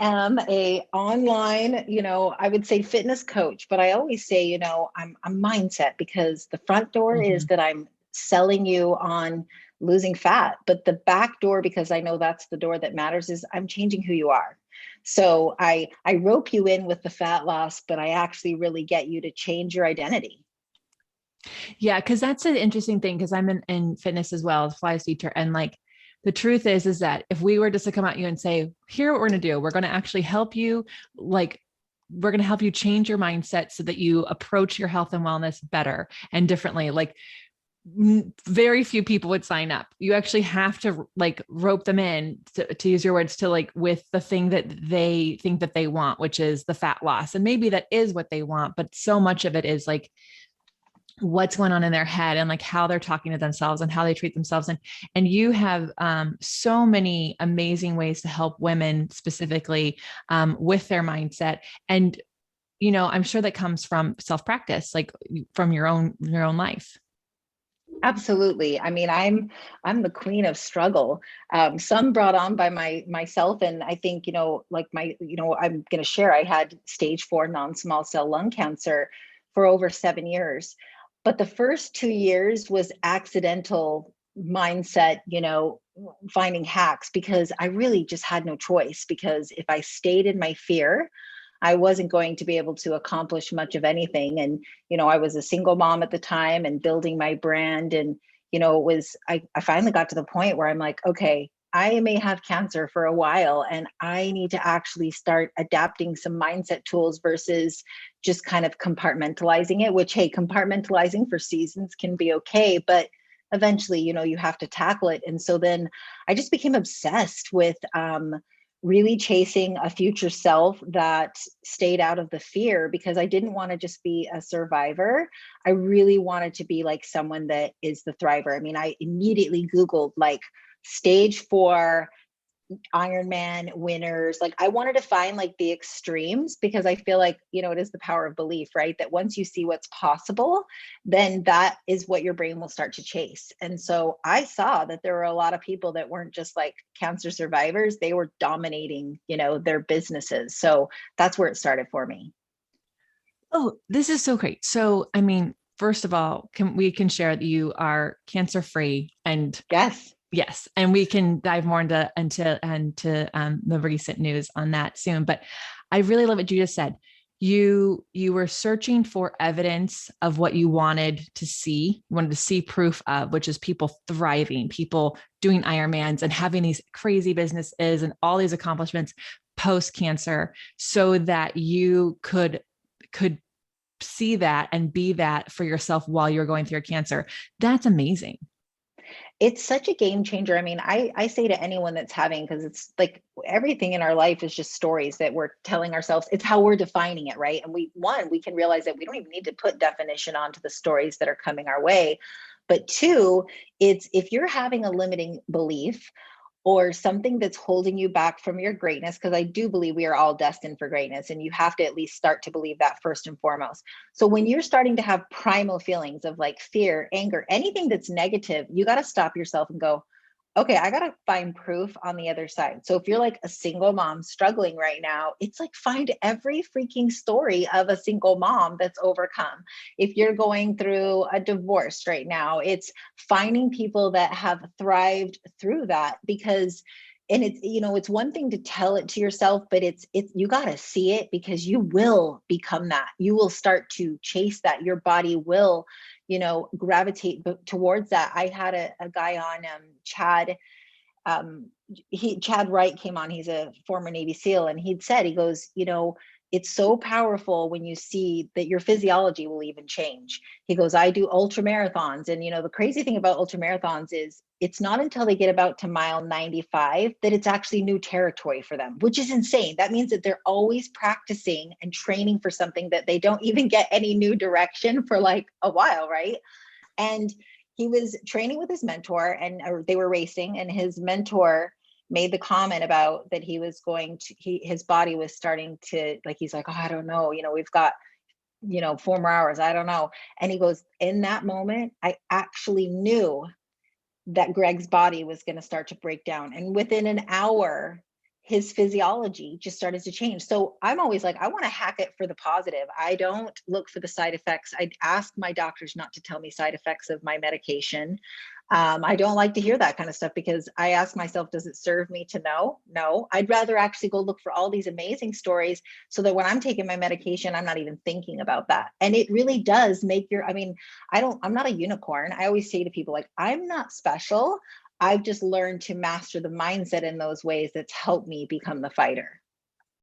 am a online, I would say fitness coach, but I always say, I'm mindset, because the front door is Mhm. that I'm selling you on losing fat, but the back door, because I know that's the door that matters, is I'm changing who you are. So I rope you in with the fat loss, but I actually really get you to change your identity. Yeah, because that's an interesting thing. Because I'm in fitness as well, as Fly's teacher, and like the truth is that if we were just to come at you and say, "Here, what we're going to do, we're going to actually help you," like we're going to help you change your mindset so that you approach your health and wellness better and differently. Like very few people would sign up. You actually have to like rope them in to use your words to like with the thing that they think that they want, which is the fat loss. And maybe that is what they want, but so much of it is like what's going on in their head and like how they're talking to themselves and how they treat themselves. And you have so many amazing ways to help women specifically with their mindset. And I'm sure that comes from self-practice, like from your own life. Absolutely. I mean, I'm the queen of struggle. Some brought on by myself, and I think like I'm going to share. I had stage 4 non-small cell lung cancer for over 7 years, but the first 2 years was accidental mindset. Finding hacks, because I really just had no choice. Because if I stayed in my fear, I wasn't going to be able to accomplish much of anything. And, I was a single mom at the time and building my brand. And, I finally got to the point where I'm like, okay, I may have cancer for a while, and I need to actually start adapting some mindset tools versus just kind of compartmentalizing it, which, hey, compartmentalizing for seasons can be okay, but eventually, you have to tackle it. And so then I just became obsessed with, really chasing a future self that stayed out of the fear, because I didn't want to just be a survivor. I really wanted to be like someone that is the thriver. I mean, I immediately Googled like stage 4 Ironman winners. Like I wanted to find like the extremes, because I feel like, it is the power of belief, right? That once you see what's possible, then that is what your brain will start to chase. And so I saw that there were a lot of people that weren't just like cancer survivors, they were dominating, their businesses. So that's where it started for me. Oh, this is so great. So, I mean, first of all, we can share that you are cancer free and Yes. yes, and we can dive more into the recent news on that soon. But I really love what you just said. You were searching for evidence of what you wanted to see. You wanted to see proof of, which is people thriving, people doing Ironmans and having these crazy businesses and all these accomplishments post cancer, so that you could see that and be that for yourself while you're going through your cancer. That's amazing. It's such a game changer. I mean, I say to anyone that's having, because it's like everything in our life is just stories that we're telling ourselves. It's how we're defining it, right? And we can realize that we don't even need to put definition onto the stories that are coming our way. But two, it's if you're having a limiting belief or something that's holding you back from your greatness, because I do believe we are all destined for greatness, and you have to at least start to believe that first and foremost. So when you're starting to have primal feelings of like fear, anger, anything that's negative, you got to stop yourself and go, okay, I got to find proof on the other side. So if you're like a single mom struggling right now, it's like find every freaking story of a single mom that's overcome. If you're going through a divorce right now, it's finding people that have thrived through that. Because and it's one thing to tell it to yourself, but it's you got to see it, because you will become that. You will start to chase that. Your body will gravitate towards that. I had a guy on, Chad. Chad Wright came on. He's a former Navy SEAL, and he goes, it's so powerful when you see that your physiology will even change. He goes, I do ultra marathons, and the crazy thing about ultra marathons is it's not until they get about to mile 95 that it's actually new territory for them, which is insane. That means that they're always practicing and training for something that they don't even get any new direction for like a while, right? And he was training with his mentor, and or they were racing, and his mentor made the comment about that he was going to his body was starting to, like, he's like, oh, I don't know, we've got 4 more hours, I don't know. And he goes, in that moment I actually knew that Greg's body was going to start to break down, and within an hour his physiology just started to change. So I'm always like, I want to hack it for the positive. I don't look for the side effects. I ask my doctors not to tell me side effects of my medication. I don't like to hear that kind of stuff because I ask myself, does it serve me to know? No, I'd rather actually go look for all these amazing stories so that when I'm taking my medication, I'm not even thinking about that. And it really does make your, I mean, I'm not a unicorn. I always say to people, like, I'm not special. I've just learned to master the mindset in those ways that's helped me become the fighter.